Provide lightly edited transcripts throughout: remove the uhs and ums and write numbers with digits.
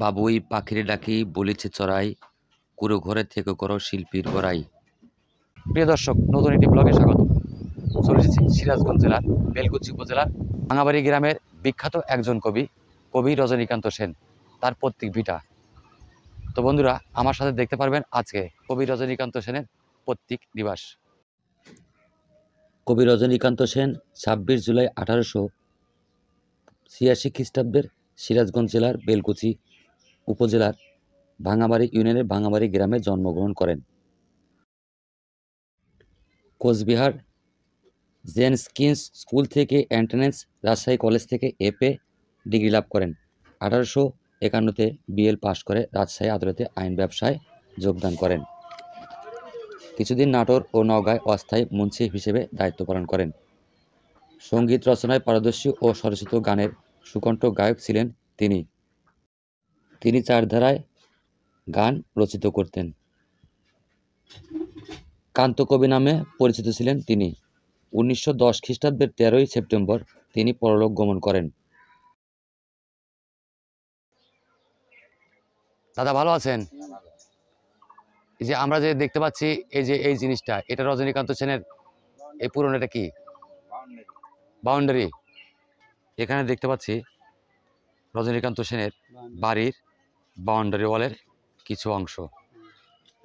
বাবুই পাখির ডাকি বলিছে চড়াই, কুড়ো ঘরে থেকে করো শিল্পীর গড়াই। প্রিয় দর্শক, নতুন একটি ব্লগে স্বাগত। চলে এসেছি সিরাজগঞ্জ জেলার বেলকুচি উপজেলার ভাঙাবাড়ি গ্রামের বিখ্যাত একজন কবি, কবি রজনীকান্ত সেন, তার পৈতৃক ভিটা। তো বন্ধুরা, আমার সাথে দেখতে পারবেন আজকে কবি রজনীকান্ত সেনের পৈতৃক নিবাস। কবি রজনীকান্ত সেন 26 জুলাই 1886 খ্রিস্টাব্দের সিরাজগঞ্জ জেলার বেলকুচি উপজেলার ভাঙাবাড়ি ইউনিয়নের ভাঙাবাড়ি গ্রামে জন্মগ্রহণ করেন। কোচবিহার জেনস্কিন্স স্কুল থেকে এন্ট্রান্স, রাজশাহী কলেজ থেকে এফএ ডিগ্রি লাভ করেন। 1851-তে বিএল পাশ করে রাজশাহী আদালতে আইন ব্যবসায় যোগদান করেন। কিছুদিন নাটোর ও নওগাঁয় অস্থায়ী মুন্সি হিসেবে দায়িত্ব পালন করেন। সঙ্গীত রচনায় পারদর্শী ও স্বরচিত গানের সুকণ্ঠ গায়ক ছিলেন তিনি। তিনি চার ধারায় গান রচিত করতেন। কান্তকবি নামে পরিচিত ছিলেন তিনি। 1910 খ্রিস্টাব্দের 13ই সেপ্টেম্বর তিনি পরলোক গমন করেন। দাদা ভালো আছেন? এই যে আমরা যে দেখতে পাচ্ছি, এই জিনিসটা, এটা রজনীকান্ত সেনের এই পুরনো, এটা কি বাউন্ডারি? এখানে দেখতে পাচ্ছি রজনীকান্ত সেনের বাড়ির বাউন্ডারি ওয়ালের কিছু অংশ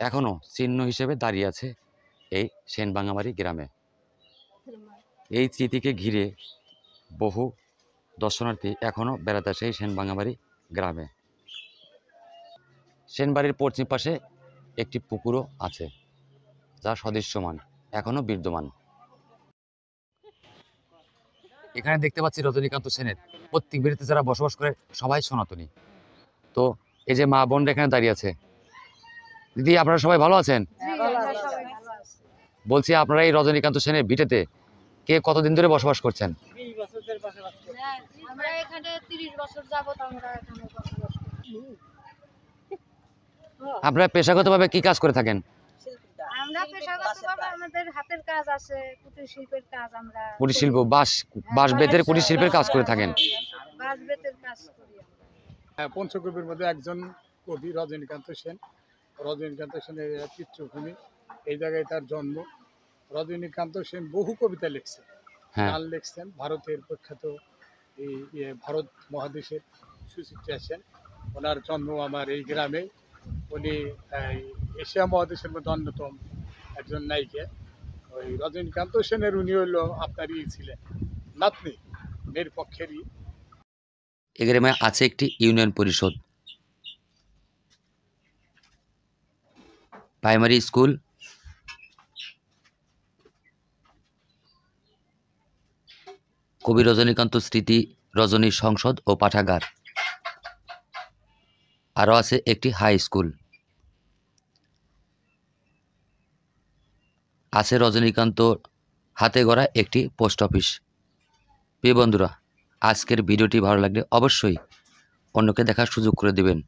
এখনো চিহ্ন হিসেবে দাঁড়িয়ে আছে এই সেন ভাঙাবাড়ি গ্রামে। এই স্মৃতিকে ঘিরে বহু দর্শনার্থী এখনো বেড়াতে আসে এই সেন ভাঙাবাড়ি গ্রামে। সেনবাড়ির পশ্চিম পাশে একটি পুকুরও আছে, যা সদৃশ্যমান, এখনো বিদ্যমান। এখানে দেখতে পাচ্ছি রজনীকান্ত সেনের প্রত্যেক বাড়িতে যারা বসবাস করে সবাই সনাতনী। তো এই যে মা বোন এখানে দাঁড়িয়ে আছে, দিদি আপনারা সবাই ভালো আছেন? বলছি, আপনারা এই রজনীকান্ত সেনের ভিটেতে কে কতদিন ধরে বসবাস করছেন? আপনারা পেশাগতভাবে কি কাজ করে থাকেন? আমরা পেশাগতভাবে আমাদের হাতের কাজ আছে, কুটির শিল্পের কাজ। আমরা কুটির শিল্প, বাঁশ বেতের কুটির শিল্পের কাজ করে থাকেন। বাঁশ বেতের কাজ করি আমরা। পঞ্চকবির মধ্যে একজন কবি রজনীকান্ত সেন। রজনীকান্ত সেনের পিতৃভূমি, এই জায়গায় তার জন্ম। রজনীকান্ত সেন বহু কবিতা লিখছেন, গান লিখছেন। ভারতের প্রখ্যাত এই ভারত মহাদেশের সুচিত্রা সেন, ওনার জন্ম আমার এই গ্রামে। উনি এশিয়া মহাদেশের মধ্যে অন্যতম একজন নায়িকা। ওই রজনীকান্ত সেনের উনি হইল আপনারই ছিলেন, নাতনি, মেয়ের পক্ষেরই। এই গ্রামে আছে একটি ইউনিয়ন পরিষদ, প্রাইমারি স্কুল, কবি রজনীকান্ত স্মৃতি রজনী সংসদ ও পাঠাগার। আরও আছে একটি হাই স্কুল। আছে রজনীকান্ত হাতে গড়া একটি পোস্ট অফিস। প্রিয় বন্ধুরা, আজকের ভিডিওটি ভালো লাগলে অবশ্যই অন্যকে দেখার সুযোগ করে দেবেন।